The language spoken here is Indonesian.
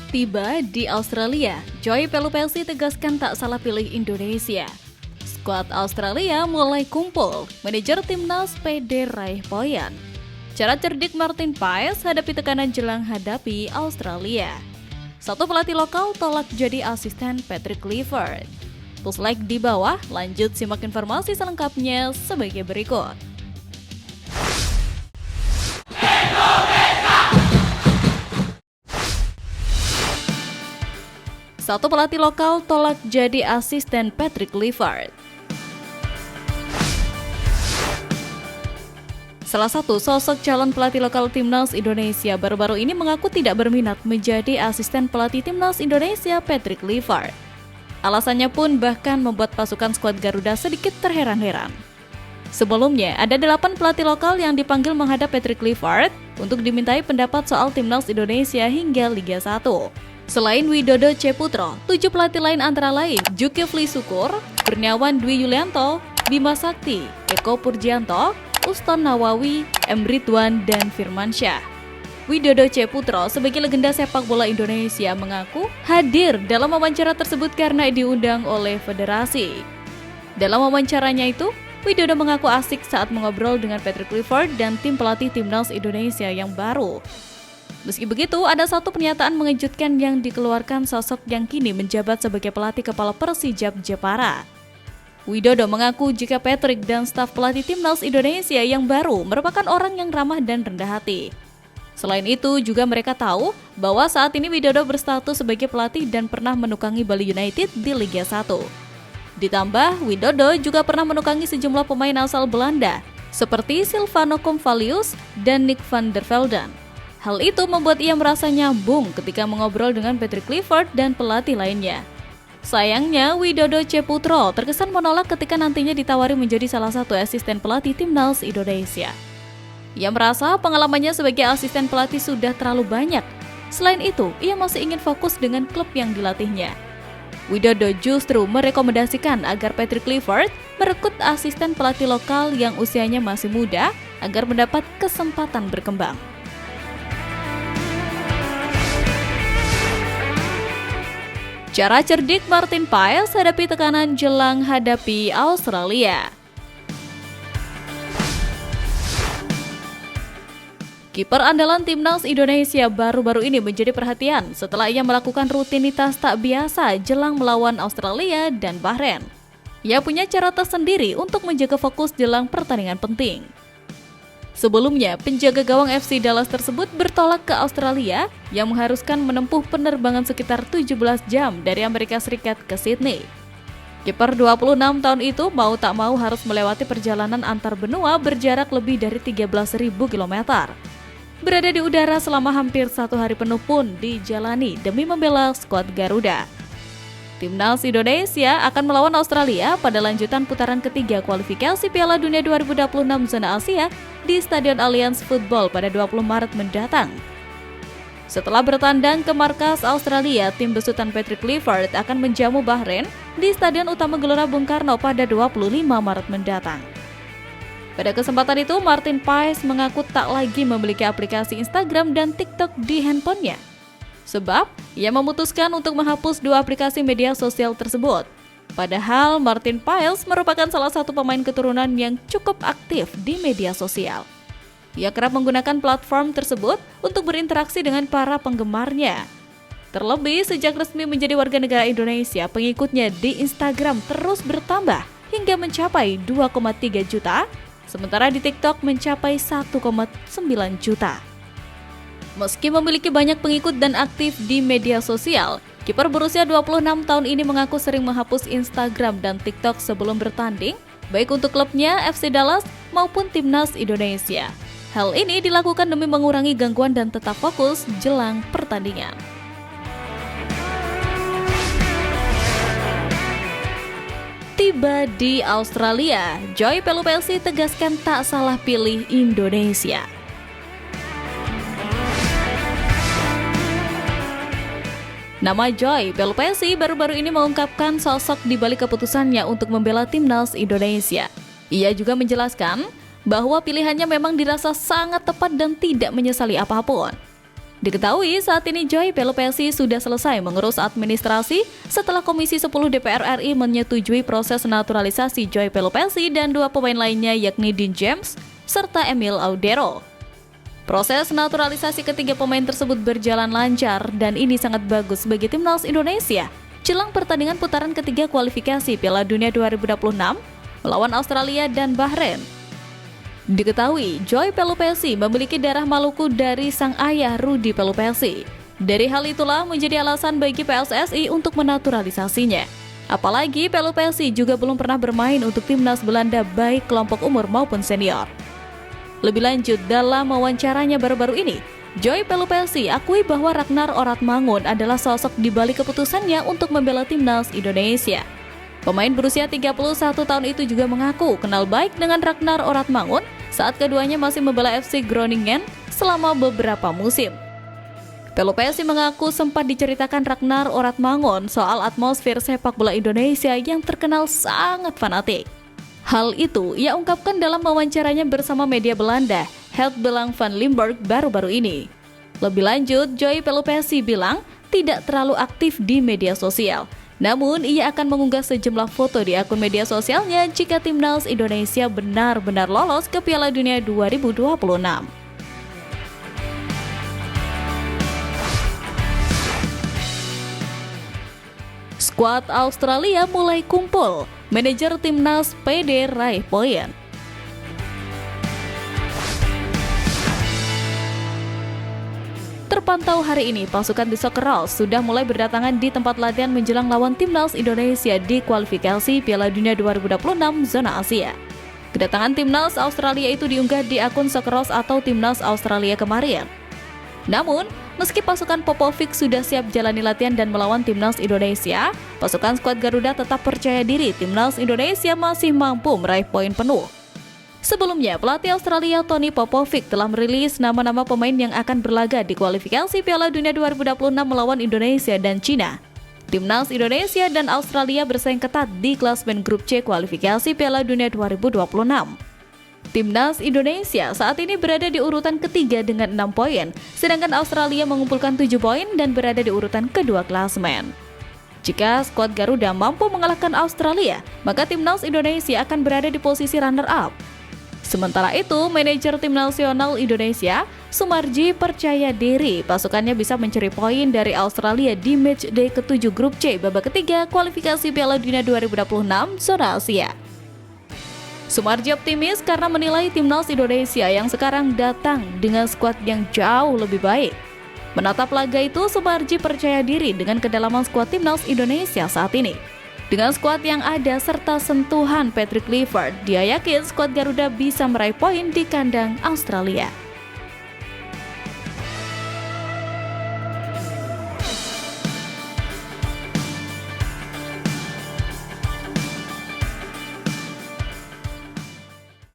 Tiba di Australia, Joy Pelupelsi tegaskan tak salah pilih Indonesia. Skuad Australia mulai kumpul, manajer timnas PD raih poin. Cara cerdik Martin Paes hadapi tekanan jelang hadapi Australia. Satu pelatih lokal tolak jadi asisten Patrick Clifford. Puslike di bawah, lanjut simak informasi selengkapnya sebagai berikut. Satu pelatih lokal tolak jadi asisten Patrick Clifford. Salah satu sosok calon pelatih lokal timnas Indonesia baru-baru ini mengaku tidak berminat menjadi asisten pelatih timnas Indonesia Patrick Clifford. Alasannya pun bahkan membuat pasukan skuad Garuda sedikit terheran-heran. Sebelumnya, ada 8 pelatih lokal yang dipanggil menghadap Patrick Clifford untuk dimintai pendapat soal timnas Indonesia hingga Liga 1. Selain Widodo Ceputro, 7 pelatih lain antara lain Zulkifli Syukur, Kurniawan Dwi Yulianto, Bima Sakti, Eko Purjianto, Uston Nawawi, M. Ridwan, dan Firmansyah. Widodo Ceputro sebagai legenda sepak bola Indonesia mengaku hadir dalam wawancara tersebut karena diundang oleh federasi. Dalam wawancaranya itu, Widodo mengaku asik saat mengobrol dengan Patrick Clifford dan tim pelatih timnas Indonesia yang baru. Meski begitu, ada satu pernyataan mengejutkan yang dikeluarkan sosok yang kini menjabat sebagai pelatih kepala Persijap Jepara. Widodo mengaku jika Patrick dan staf pelatih timnas Indonesia yang baru merupakan orang yang ramah dan rendah hati. Selain itu, juga mereka tahu bahwa saat ini Widodo berstatus sebagai pelatih dan pernah menukangi Bali United di Liga 1. Ditambah, Widodo juga pernah menukangi sejumlah pemain asal Belanda, seperti Silvano Convalius dan Nick van der Velden. Hal itu membuat ia merasa nyambung ketika mengobrol dengan Patrick Clifford dan pelatih lainnya. Sayangnya, Widodo Ceputro terkesan menolak ketika nantinya ditawari menjadi salah satu asisten pelatih timnas Indonesia. Ia merasa pengalamannya sebagai asisten pelatih sudah terlalu banyak. Selain itu, ia masih ingin fokus dengan klub yang dilatihnya. Widodo justru merekomendasikan agar Patrick Clifford merekrut asisten pelatih lokal yang usianya masih muda agar mendapat kesempatan berkembang. Cara cerdik Martin Paes hadapi tekanan jelang hadapi Australia. Kiper andalan timnas Indonesia baru-baru ini menjadi perhatian setelah ia melakukan rutinitas tak biasa jelang melawan Australia dan Bahrain. Ia punya cara tersendiri untuk menjaga fokus jelang pertandingan penting. Sebelumnya, penjaga gawang FC Dallas tersebut bertolak ke Australia yang mengharuskan menempuh penerbangan sekitar 17 jam dari Amerika Serikat ke Sydney. Kiper 26 tahun itu mau tak mau harus melewati perjalanan antar benua berjarak lebih dari 13.000 km. Berada di udara selama hampir 1 hari penuh pun dijalani demi membela skuad Garuda. Timnas Indonesia akan melawan Australia pada lanjutan putaran ketiga kualifikasi Piala Dunia 2026 zona Asia di Stadion Allianz Football pada 20 Maret mendatang. Setelah bertandang ke markas Australia, tim besutan Patrick Clifford akan menjamu Bahrain di Stadion Utama Gelora Bung Karno pada 25 Maret mendatang. Pada kesempatan itu, Martin Paes mengaku tak lagi memiliki aplikasi Instagram dan TikTok di handphonenya. Sebab, ia memutuskan untuk menghapus 2 aplikasi media sosial tersebut. Padahal, Martin Paes merupakan salah satu pemain keturunan yang cukup aktif di media sosial. Ia kerap menggunakan platform tersebut untuk berinteraksi dengan para penggemarnya. Terlebih, sejak resmi menjadi warga negara Indonesia, pengikutnya di Instagram terus bertambah hingga mencapai 2,3 juta, sementara di TikTok mencapai 1,9 juta. Meski memiliki banyak pengikut dan aktif di media sosial, kiper berusia 26 tahun ini mengaku sering menghapus Instagram dan TikTok sebelum bertanding, baik untuk klubnya FC Dallas maupun timnas Indonesia. Hal ini dilakukan demi mengurangi gangguan dan tetap fokus jelang pertandingan. Tiba di Australia, Joy Pelupelsi tegaskan tak salah pilih Indonesia. Nama Joy Pelupelsi baru-baru ini mengungkapkan sosok di balik keputusannya untuk membela timnas Indonesia. Ia juga menjelaskan bahwa pilihannya memang dirasa sangat tepat dan tidak menyesali apapun. Diketahui saat ini Joy Pelupesi sudah selesai mengurus administrasi setelah Komisi 10 DPR RI menyetujui proses naturalisasi Joy Pelupesi dan 2 pemain lainnya yakni Dean James serta Emil Audero. Proses naturalisasi ketiga pemain tersebut berjalan lancar dan ini sangat bagus bagi timnas Indonesia jelang pertandingan putaran ketiga kualifikasi Piala Dunia 2026 melawan Australia dan Bahrain. Diketahui, Joy Pelupesi memiliki darah Maluku dari sang ayah Rudy Pelupesi. Dari hal itulah menjadi alasan bagi PSSI untuk menaturalisasinya. Apalagi Pelupesi juga belum pernah bermain untuk timnas Belanda baik kelompok umur maupun senior. Lebih lanjut, dalam wawancaranya baru-baru ini, Joy Pelupesi akui bahwa Ragnar Oratmangun adalah sosok di balik keputusannya untuk membela timnas Indonesia. Pemain berusia 31 tahun itu juga mengaku kenal baik dengan Ragnar Oratmangun saat keduanya masih membela FC Groningen selama beberapa musim. Pelupesi mengaku sempat diceritakan Ragnar Oratmangun soal atmosfer sepak bola Indonesia yang terkenal sangat fanatik. Hal itu ia ungkapkan dalam wawancaranya bersama media Belanda, Het Belang van Limburg baru-baru ini. Lebih lanjut, Joy Pelupesi bilang tidak terlalu aktif di media sosial. Namun, ia akan mengunggah sejumlah foto di akun media sosialnya jika timnas Indonesia benar-benar lolos ke Piala Dunia 2026. Skuad Australia mulai kumpul, manajer timnas PD raih poin. Terpantau hari ini, pasukan The Socceroos sudah mulai berdatangan di tempat latihan menjelang lawan timnas Indonesia di kualifikasi Piala Dunia 2026 zona Asia. Kedatangan timnas Australia itu diunggah di akun Socceroos atau Timnas Australia kemarin. Namun, meski pasukan Popovic sudah siap jalani latihan dan melawan timnas Indonesia, pasukan skuad Garuda tetap percaya diri timnas Indonesia masih mampu meraih poin penuh. Sebelumnya, pelatih Australia Tony Popovic telah merilis nama-nama pemain yang akan berlaga di kualifikasi Piala Dunia 2026 melawan Indonesia dan Cina. Timnas Indonesia dan Australia bersaing ketat di klasemen grup C kualifikasi Piala Dunia 2026. Timnas Indonesia saat ini berada di urutan ketiga dengan 6 poin, sedangkan Australia mengumpulkan 7 poin dan berada di urutan kedua klasemen. Jika skuad Garuda mampu mengalahkan Australia, maka timnas Indonesia akan berada di posisi runner-up. Sementara itu, manajer tim nasional Indonesia, Sumarji, percaya diri pasukannya bisa mencuri poin dari Australia di match day ke-7 grup C babak ketiga kualifikasi Piala Dunia 2026 zona Asia. Sumarji optimis karena menilai timnas Indonesia yang sekarang datang dengan skuad yang jauh lebih baik. Menatap laga itu, Sumarji percaya diri dengan kedalaman skuad timnas Indonesia saat ini. Dengan skuad yang ada serta sentuhan Patrick Kluivert, dia yakin skuad Garuda bisa meraih poin di kandang Australia.